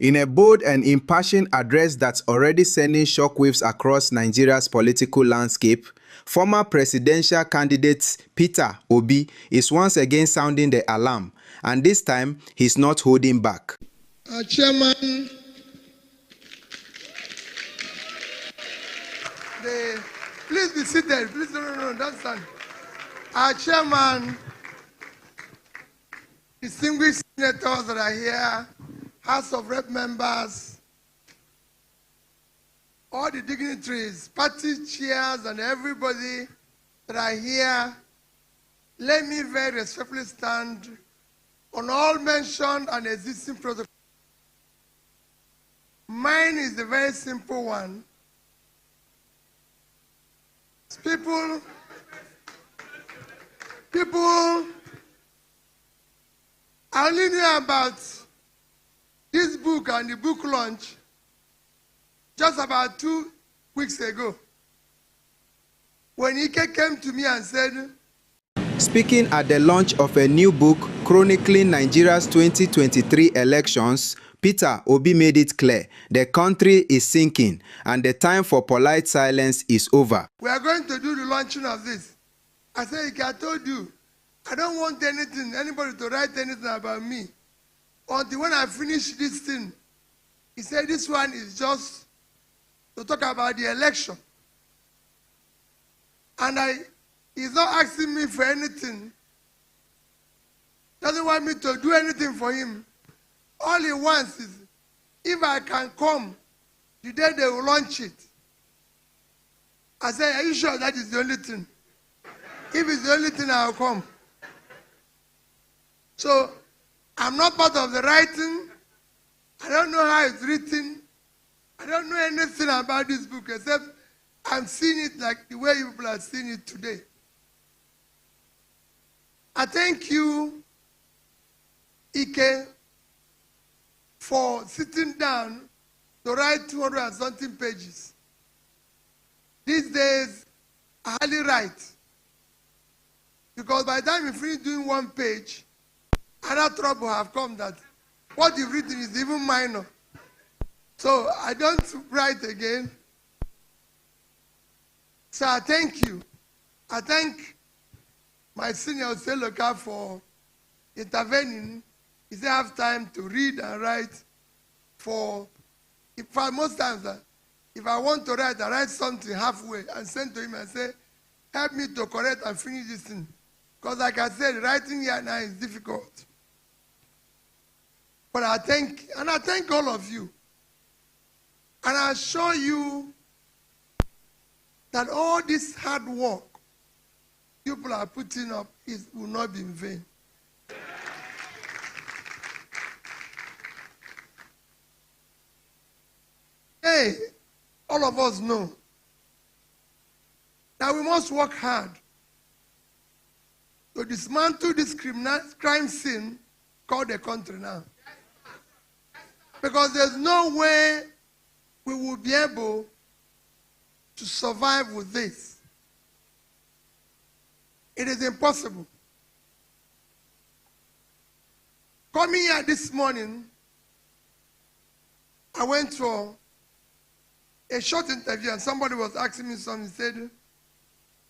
In a bold and impassioned address that's already sending shockwaves across Nigeria's political landscape, former presidential candidate Peter Obi is once again sounding the alarm, and this time he's not holding back. Our chairman, please be seated. Please, no, don't stand. Our chairman, distinguished senators that are here, House of Rep members, all the dignitaries, party chairs, and everybody that are here, let me very respectfully stand on all mentioned and existing protocols. Mine is a very simple one. People, I only knew about this book and the book launch just about 2 weeks ago, when Ike came to me and said, speaking at the launch of a new book chronicling Nigeria's 2023 elections, Peter Obi made it clear the country is sinking and the time for polite silence is over. We are going to do the launching of this. I said, Ike, I told you, I don't want anybody to write anything about me until when I finish this thing. He said, this one is just to talk about the election. And he's not asking me for anything. Doesn't want me to do anything for him. All he wants is, if I can come the day they will launch it. I said, are you sure that is the only thing? If it's the only thing, I'll come. So, I'm not part of the writing. I don't know how it's written. I don't know anything about this book except I'm seeing it like the way you people are seeing it today. I thank you, Ike, for sitting down to write 200 and something pages. These days, I hardly write. Because by the time you finish doing one page, another trouble have come that what you've written is even minor. So I don't write again. So I thank you. I thank my senior Seloka for intervening. He said I have time to read and write most times if I want to write, I write something halfway and send to him and say, help me to correct and finish this thing. Because like I said, writing here now is difficult. But I thank all of you. And I assure you that all this hard work people are putting up will not be in vain. Hey, all of us know that we must work hard to dismantle this crime scene called the country now. Because there's no way we will be able to survive with this. It is impossible. Coming here this morning, I went for a short interview and somebody was asking me something. He said,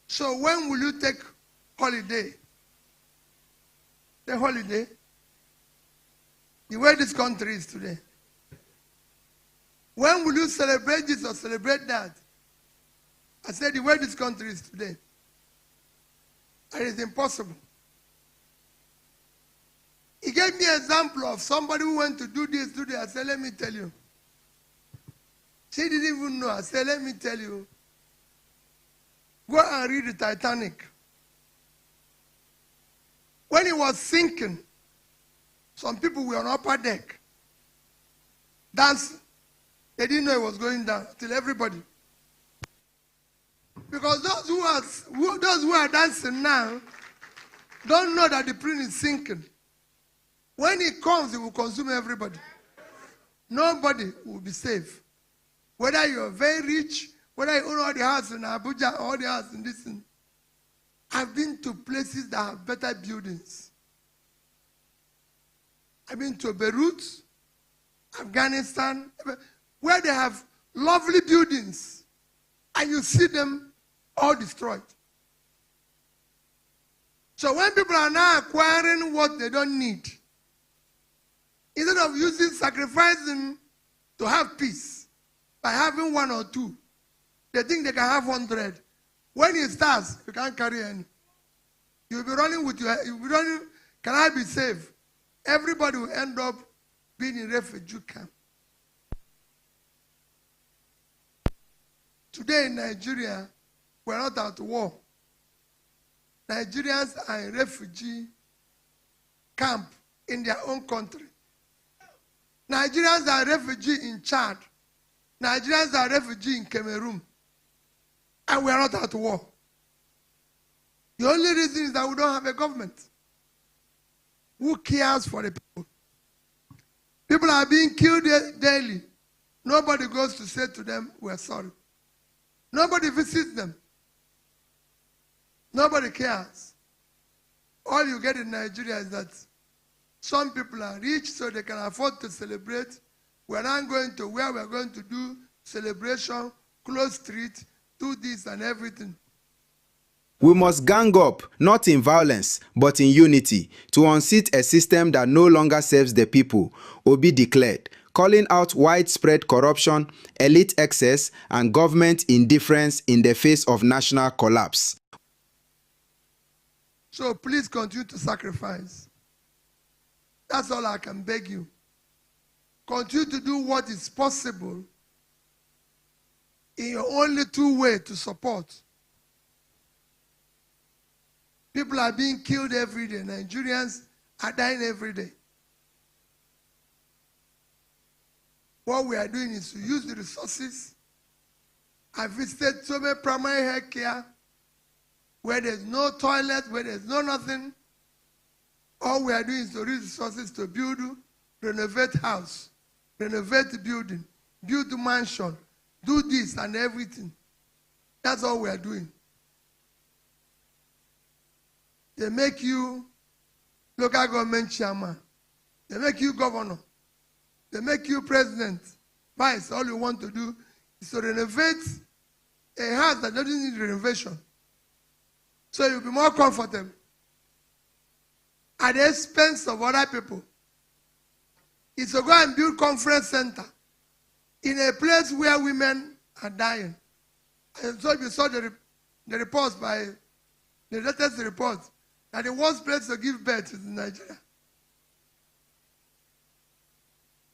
so when will you take holiday? The holiday? The way this country is today. When will you celebrate this or celebrate that? I said, the way this country is today. And it's impossible. He gave me an example of somebody who went to do this, do that. I said, let me tell you. She didn't even know. I said, let me tell you. Go and read the Titanic. When it was sinking, some people were on upper deck, dancing. They didn't know it was going down till everybody. Because those who are dancing now don't know that the plane is sinking. When it comes, it will consume everybody. Nobody will be safe. Whether you're very rich, whether you own all the houses in Abuja, all the houses in this thing. I've been to places that have better buildings. I've been to Beirut. I've Afghanistan, where they have lovely buildings, and you see them all destroyed. So when people are now acquiring what they don't need, instead of sacrificing to have peace by having one or two, they think they can have 100. When it starts, you can't carry any. You'll be running with you'll be running, can I be safe? Everybody will end up being in refugee camp. Today in Nigeria, we're not at war. Nigerians are in refugee camp in their own country. Nigerians are refugees in Chad. Nigerians are refugees in Cameroon. And we are not at war. The only reason is that we don't have a government who cares for the people. People are being killed daily. Nobody goes to say to them, we're sorry. Nobody visits them. Nobody cares. All you get in Nigeria is that some people are rich so they can afford to celebrate. We're not going to where we're going to do celebration, close street, do this and everything. We must gang up, not in violence, but in unity, to unseat a system that no longer serves the people, Obi declared, calling out widespread corruption, elite excess, and government indifference in the face of national collapse. So please continue to sacrifice. That's all I can beg you. Continue to do what is possible in your only two ways to support. People are being killed every day. Nigerians are dying every day. What we are doing is to use the resources. I visited so many primary health care where there's no toilet, where there's no nothing. All we are doing is to use resources to build, renovate house, renovate the building, build the mansion, do this and everything. That's all we are doing. They make you local government chairman. They make you governor. They make you president. Vice, all you want to do is to renovate a house that doesn't need renovation. So you'll be more comfortable at the expense of other people. It's to go and build conference center in a place where women are dying. And so you saw the reports by the latest report that the worst place to give birth is in Nigeria.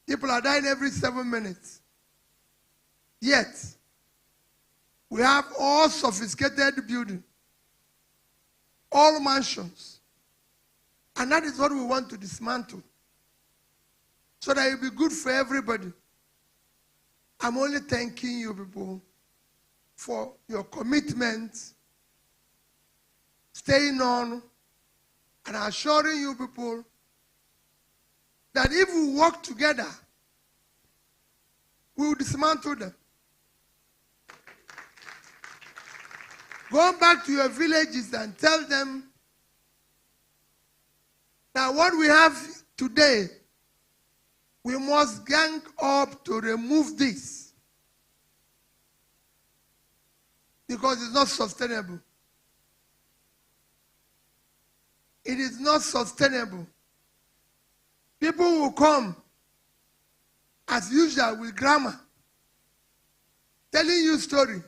People are dying every 7 minutes. Yet, we have all sophisticated buildings, all mansions. And that is what we want to dismantle, so that it will be good for everybody. I'm only thanking you people for your commitment, staying on, and assuring you people that if we work together, we will dismantle them. Go back to your villages and tell them that what we have today, we must gang up to remove this, because it's not sustainable. It is not sustainable. People will come, as usual, with grammar, telling you story.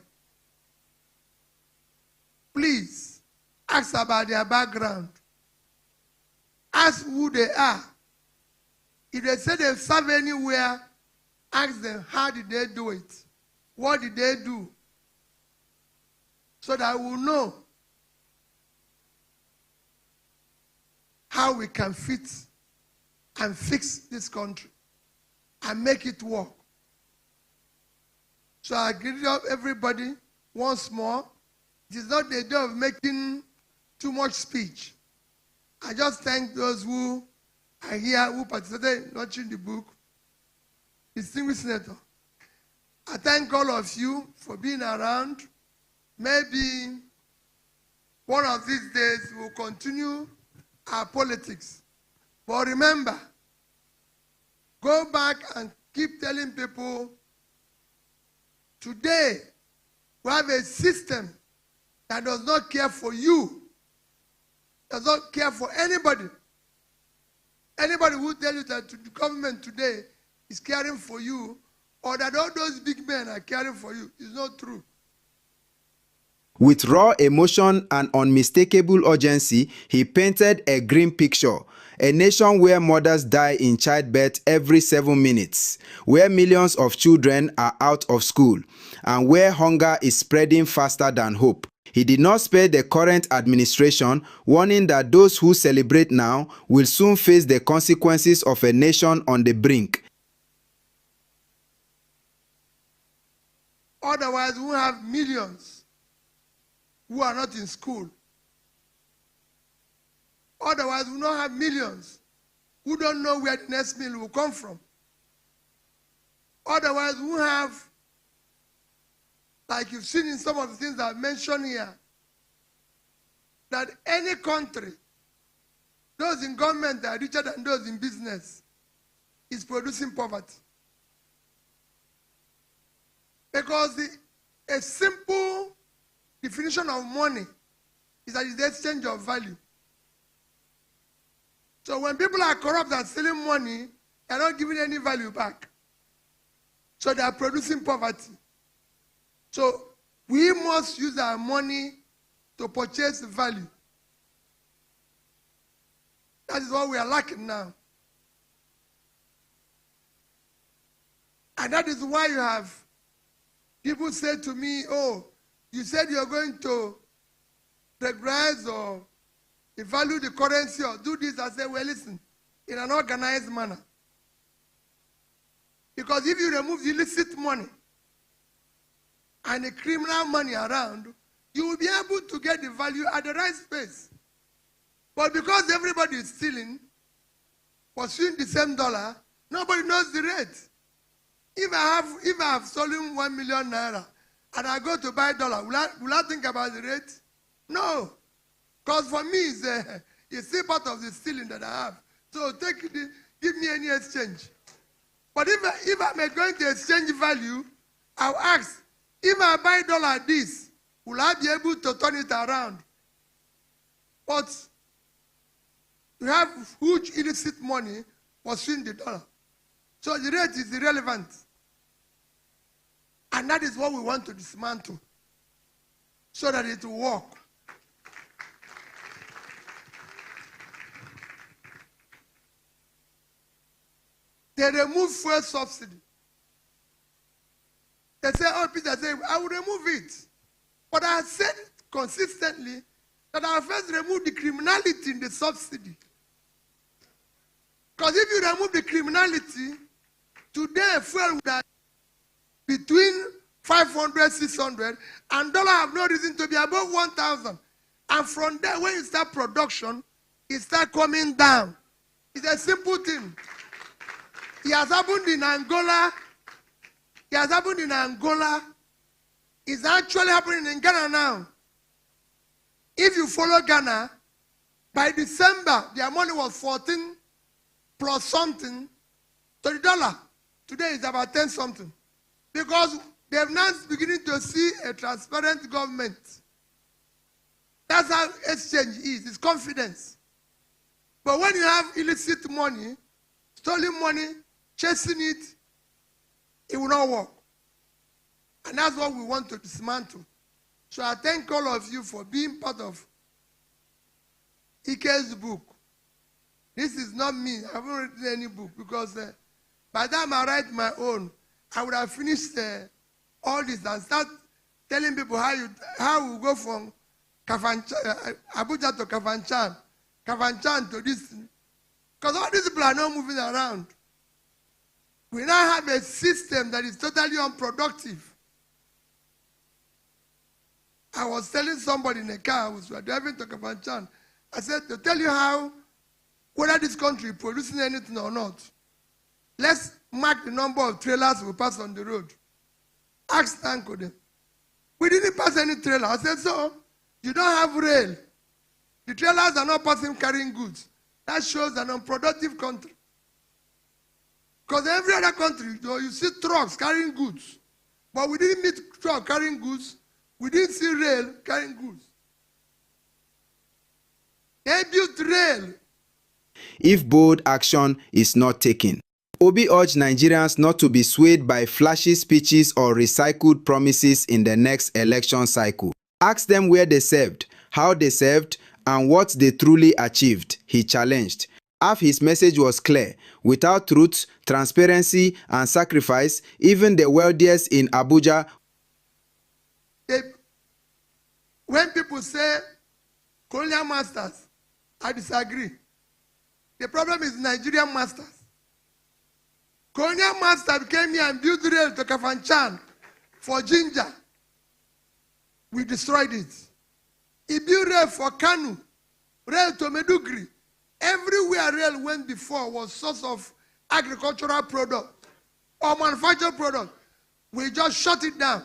Please, ask about their background. Ask who they are. If they say they serve anywhere, ask them, how did they do it? What did they do? So that we'll know how we can fit and fix this country and make it work. So I greet up everybody once more. It is not the day of making too much speech. I just thank those who are here, who participated in launching the book. Distinguished Senator, I thank all of you for being around. Maybe one of these days we'll continue our politics. But remember, go back and keep telling people, today, we have a system that does not care for you, does not care for anybody. Anybody who tells you that the government today is caring for you, or that all those big men are caring for you, is not true. With raw emotion and unmistakable urgency, he painted a grim picture. A nation where mothers die in childbirth every 7 minutes, where millions of children are out of school, and where hunger is spreading faster than hope. He did not spare the current administration, warning that those who celebrate now will soon face the consequences of a nation on the brink. Otherwise, we have millions who are not in school. Otherwise, we don't have millions who don't know where the next meal will come from. Otherwise, we have, like you've seen in some of the things I've mentioned here, that any country, those in government are richer than those in business, is producing poverty. Because a simple definition of money is that it's the exchange of value. So when people are corrupt and stealing money, they're not giving any value back. So they are producing poverty. So we must use our money to purchase value. That is what we are lacking now. And that is why you have people say to me, oh, you said you're going to regularize or devalue the currency or do this. I say, well, listen, in an organized manner. Because if you remove the illicit money and the criminal money around, you will be able to get the value at the right space. But because everybody is stealing, pursuing the same dollar, nobody knows the rate. If I have stolen 1 million naira and I go to buy dollar, will I think about the rate? No. Because for me, it's still part of the stealing that I have. So give me any exchange. But if I'm going to exchange value, I'll ask, if I buy dollar this, will I be able to turn it around? But we have huge illicit money pursuing the dollar. So the rate is irrelevant. And that is what we want to dismantle so that it will work. They remove fuel subsidy. They say, oh, Peter said, I will remove it. But I said consistently that I will first remove the criminality in the subsidy. Because if you remove the criminality, today fuel would have between 500, 600, and dollar have no reason to be above 1,000. And from there, when you start production, it starts coming down. It's a simple thing. It has happened in Angola. It has happened in Angola. It's actually happening in Ghana now. If you follow Ghana, by December, their money was 14 plus something to the dollar. Today it's about 10 something. Because they have now beginning to see a transparent government. That's how exchange is. It's confidence. But when you have illicit money, stolen money, chasing it, it will not work. And that's what we want to dismantle. So I thank all of you for being part of Ike's book. This is not me. I haven't written any book because by the time I write my own, I would have finished all this and start telling people how we go from Abuja to Kafanchan to this. Because all these people are not moving around. We now have a system that is totally unproductive. I was telling somebody in a car who was driving to Kafanchan, I said, to tell you how, whether this country is producing anything or not, let's mark the number of trailers we pass on the road. Ask Tanko them. We didn't pass any trailer. I said, so, you don't have rail. The trailers are not passing carrying goods. That shows an unproductive country. Because every other country, you see trucks carrying goods. But we didn't meet truck carrying goods. We didn't see rail carrying goods. They built rail. If bold action is not taken. Obi urged Nigerians not to be swayed by flashy speeches or recycled promises in the next election cycle. Ask them where they served, how they served, and what they truly achieved, he challenged. Half his message was clear. Without truth, transparency, and sacrifice, even the wealthiest in Abuja. When people say colonial masters, I disagree. The problem is Nigerian masters. Colonial master came here and built rail to Kafanchan for ginger. We destroyed it. He built rail for Kanu, rail to Medugri. Everywhere rail went before was source of agricultural product or manufactured product. We just shut it down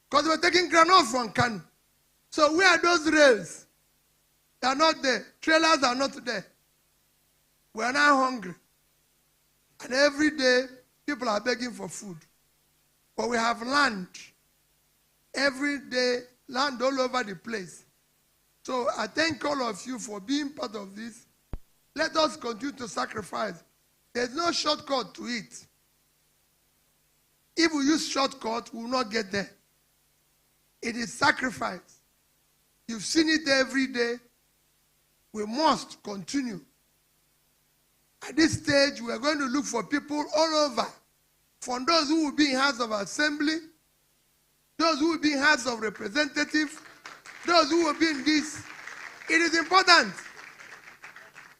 because we're taking granite from Kanu. So where are those rails? They are not there. Trailers are not there. We are now hungry. And every day, people are begging for food. But we have land. Every day, land all over the place. So I thank all of you for being part of this. Let us continue to sacrifice. There's no shortcut to it. If we use shortcut, we will not get there. It is sacrifice. You've seen it every day. We must continue. At this stage, we are going to look for people all over. From those who will be in House of Assembly, those who will be in House of Representatives, those who will be in this. It is important.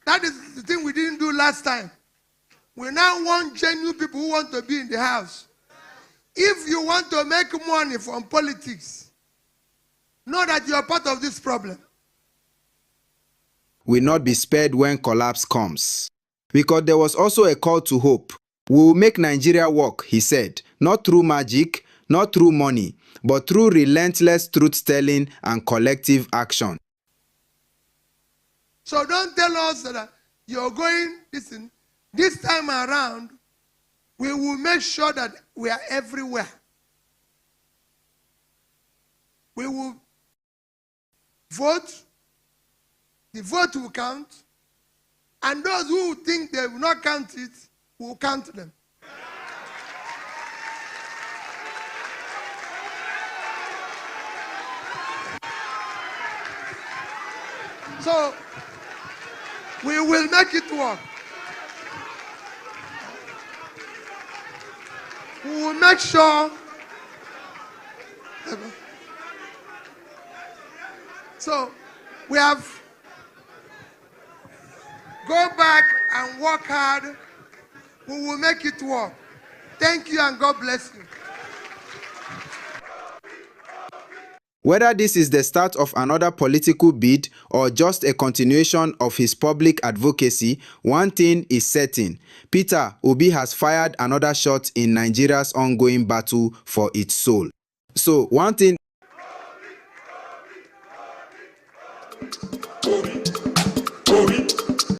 That is the thing we didn't do last time. We now want genuine people who want to be in the House. If you want to make money from politics, know that you are part of this problem. Will not be spared when collapse comes. Because there was also a call to hope. We will make Nigeria work, he said, not through magic, not through money, but through relentless truth-telling and collective action. So don't tell us that you're going, listen, this time around, we will make sure that we are everywhere. We will vote, the vote will count, and those who think they will not count it, will count them. So, we will make it work. We will make sure. So, we have go back and work hard. We will make it work. Thank you and God bless you. Whether this is the start of another political bid or just a continuation of his public advocacy, one thing is certain. Peter Obi has fired another shot in Nigeria's ongoing battle for its soul. So one thing